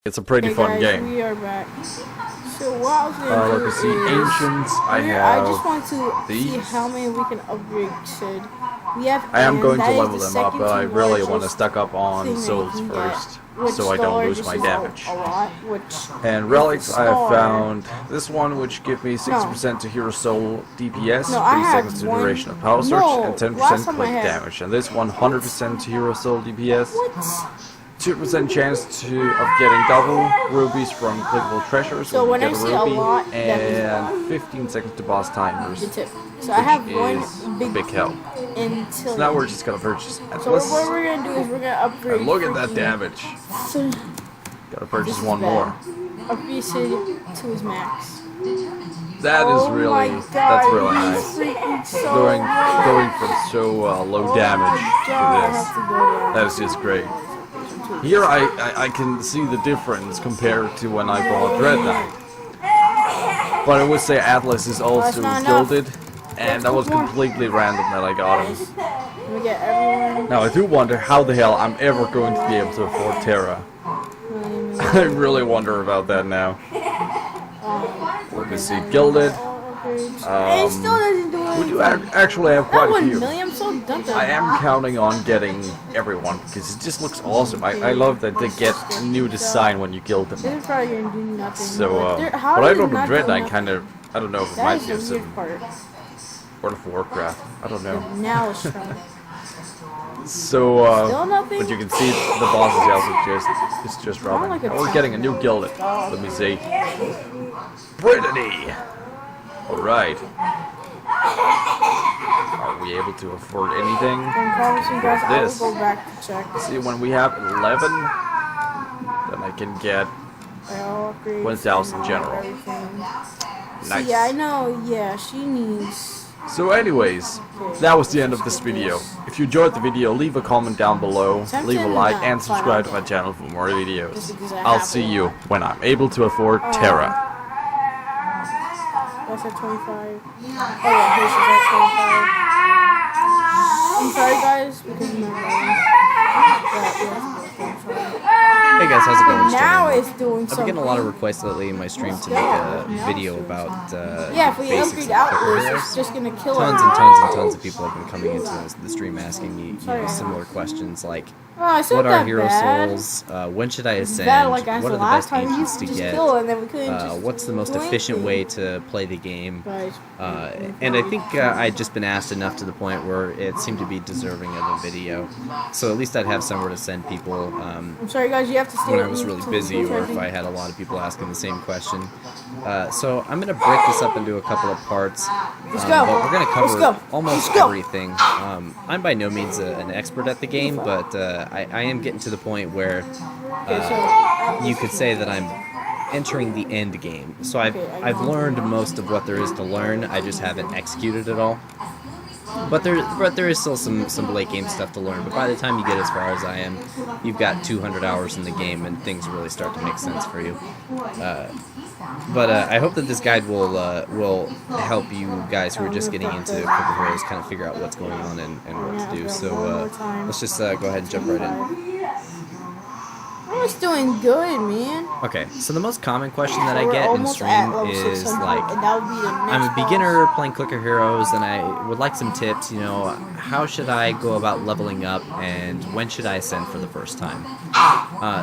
It's a pretty fun guys, game. we are back. So what I was gonna do Let's see, is, ancients. I just want to these. see how many we can upgrade. Sid. We have. I am going to that is level the them up, second but I to really want to largest stack up on thing that you souls can first, get, which so I the don't lose largest my is damage. a lot, which And relics, I have star- found this one, which give me 60% to hero soul DPS, No, I 3 had seconds to one- duration of power surge, no, and 10% last time I click had- damage. And this one, 100% to hero soul DPS. What? 2% chance of getting double rubies from clickable treasures So when when you I get a see a ruby, lot, that and 15 seconds to boss timers, The tip. So I have is one a big help. until. So now we're just gonna purchase So Atlas. what we're gonna do is we're gonna upgrade. And look at that freaking- damage. So Gotta purchase this is one bad. more. Upgrade Sid to his max. That is Oh really, my God, that's really he's nice. freaking so Going bad. from so low Oh damage my God, I to have to go there. this. That is just great. Here I can see the difference compared to when I bought Dread Knight. But I would say Atlas is also not enough. gilded, and that was completely random that I got him. Let me get everyone. Now I do wonder how the hell I'm ever going to be able to afford Terra. I really wonder about that now. Let me see, gilded. It still doesn't do We do anything. actually have That quite a 1 few. million, I'm so done. I am counting on getting everyone because it just looks awesome. I love that they get a new design when you gild them. This is probably gonna do nothing. So, How but I does it don't know, not Dread do Knight nothing? kind of, I don't know if it That might is give the some weird part. World of Warcraft. I don't know. Now it's trying. So, Still nothing? but you can see the boss is also just rubbing. like a We're getting a new gilded. Let me see. Brittany. All right. Are we able to afford anything? I'm promising guys I will This. go back to check. See, when we have 11, then I can get I'll upgrade 1,000 general. everything. Nice. See, I know, yeah, she needs. So anyways, that was the end of this video. If you enjoyed the video, leave a comment down below, leave a like, and subscribe to my channel for more videos. I'll see you when I'm able to afford Terra. That's at 25. Oh yeah, his is at 25. I'm sorry guys, because of my Hey guys, how's it going? Now Stream? it's doing I've something. been getting a lot of requests lately in my stream to make a video about Yeah, if we basics upgrade of Atlas, heroes. it's just gonna kill Tons us. and tons and tons of people have been coming into the stream asking me similar questions like, Oh, it's not what are that hero bad. souls? When should I ascend? Bad like I What said are the last best time. You ancients to just get? kill and then we couldn't just What's the most do efficient anything. way to play the game? Guys, And I think I'd just been asked enough to the point where it seemed to be deserving of a video. So at least I'd have somewhere to send people I'm sorry guys, you have to stay when I with was me really till busy or if 4:30. I had a lot of people asking the same question. So I'm going to break this up into a couple of parts. Let's go. But we're going to Let's cover go. almost Let's go. everything. I'm by no means an expert at the game, but I am getting to the point where Okay, so you could say that I'm entering the end game. So I've learned most of what there is to learn. I just haven't executed it all. But there is still some late game stuff to learn. But by the time you get as far as I am, you've got 200 hours in the game, and things really start to make sense for you. But I hope that this guide will help you guys who are just getting into Clicker Heroes kind of figure out what's going on and what to do. So let's just go ahead and jump right in. I was doing good, man. Okay, so the most common question that I We're get in almost at stream level is 600, like, and that would be the I'm a next beginner playing Clicker Heroes and I would like some tips, you know, how should I go about leveling up and when should I ascend for the first time?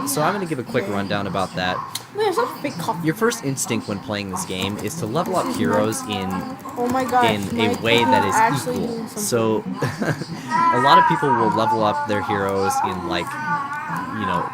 So I'm going to give a quick rundown about that. Man, it's a big coffee. Your first instinct when playing this game is to level up heroes in Oh my gosh, in my a way that computer's is actually equal. doing something. So a lot of people will level up their heroes in like, you know,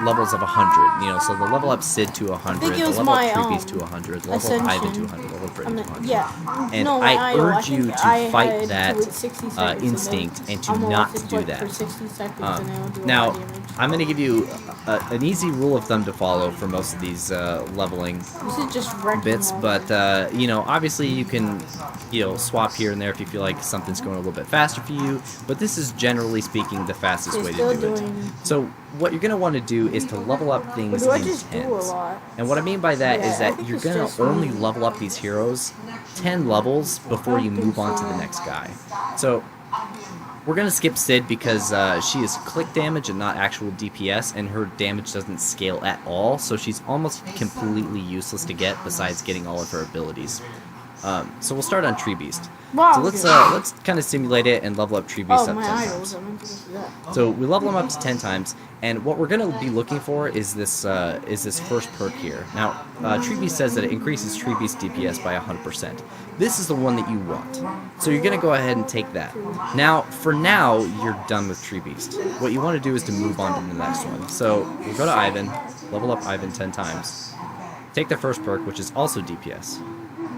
levels of 100. You know, so they'll level up Sid to 100, think it they'll was level my, up Creepies to 100, level up Ivan to Ascension. 100, level up Britain to 100. Yeah. And no, I my idol, urge you think to I fight had that to wait 60 seconds instinct and to I'm gonna not let it do click that. For 60 seconds and it'll do a Now, lot of damage. I'm going to give you an easy rule of thumb to follow for most of these leveling This is just wrecking bits, all but you know, obviously you can, you know, swap here and there if you feel like something's going a little bit faster for you, but this is generally speaking the fastest It's way still to do it. doing- So what you're going to want to do is to level up things But do I in just do a tens. lot? And what I mean by that Yeah, is I that think you're it's going just to only me. level up these heroes 10 levels before you move on to the next guy. So We're gonna skip Sid because she is click damage and not actual DPS, and her damage doesn't scale at all, so she's almost completely useless to get besides getting all of her abilities. So we'll start on Tree Beast. Wow, So let's kind of simulate it and level up Tree Beast Oh, up my 10 idols. times. I meant to go through that. So we level them up to 10 times, and what we're going to be looking for is this first perk here. Now, Tree Beast says that it increases Tree Beast DPS by 100%. This is the one that you want. So you're going to go ahead and take that. Now, for now, you're done with Tree Beast. What you want to do is to move on to the next one. So we'll go to Ivan, level up Ivan 10 times, take the first perk, which is also DPS.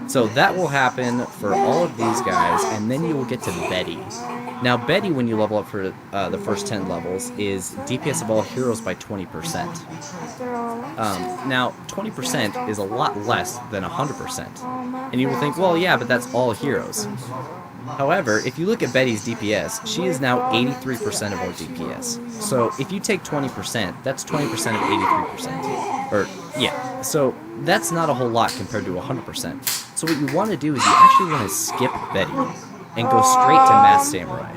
So that will happen for all of these guys, and then you will get to Betty. Now, Betty, when you level up for the first 10 levels, is DPS of all heroes by 20%. Now, 20% is a lot less than 100%. And you will think, well, yeah, but that's all heroes. However, if you look at Betty's DPS, she is now 83% of our DPS. So if you take 20%, that's 20% of 83%. Or, yeah, so that's not a whole lot compared to 100%. So what you want to do is you actually want to skip Betty and go straight to Mass Samurai.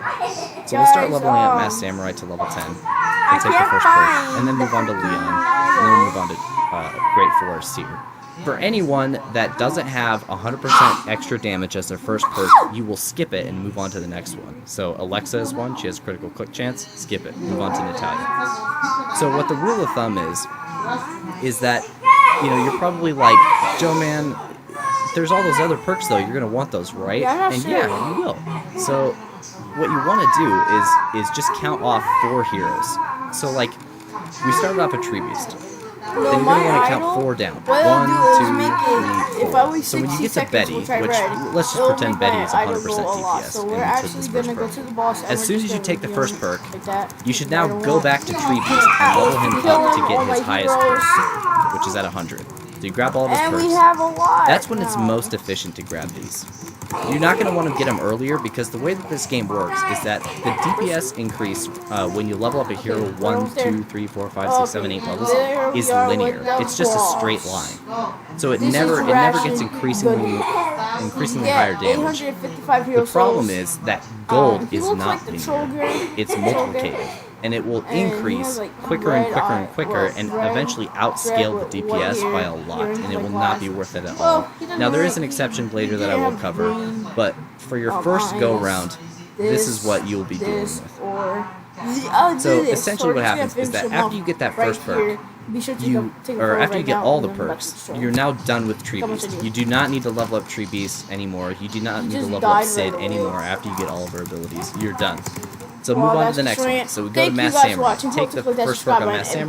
So we'll start leveling up Mass Samurai to level 10, and take the first perk, and then move on to Leon, and then we'll move on to Great Forest Seer. For anyone that doesn't have 100% extra damage as their first perk, you will skip it and move on to the next one. So Alexa is one, she has critical click chance, skip it, move on to Natalia. So what the rule of thumb is that, you know, you're probably like, Joe man, there's all those other perks though, you're gonna want those, right? And yeah, you will. So what you want to do is just count off 4 heroes. So like, we started off a Tree Beast. Then you're going to want to count 4 down. 1, 2, 3, 4. So when you get to Betty, which let's just pretend Betty is 100% DPS, So we're actually going to go to the boss. As soon as you take the first perk, you should now go back to Tree Beast and level him up to get his highest perk, which is at 100. So you grab all of his perks. That's when it's most efficient to grab these. You're not going to want to get them earlier because the way that this game works is that the DPS increase when you level up a hero 1, 2, 3, 4, 5, 6, 7, 8 levels is linear. It's just a straight line. So it never gets increasingly higher damage. The problem is that gold is not linear. It's multiplicative. And it will increase quicker and quicker and quicker and eventually outscale the DPS by a lot, and it will not be worth it at all. Now there is an exception later that I will cover, but for your first go-round, this is what you'll be dealing with. So essentially what happens is that after you get that first perk, after you get all the perks, you're now done with Tree Beast. You do not need to level up Tree Beast anymore. You do not need to level up Sid anymore after you get all of her abilities. You're done. So move on to the next one. So we go to Mass Samurai. Take the first perk on Mass Samurai.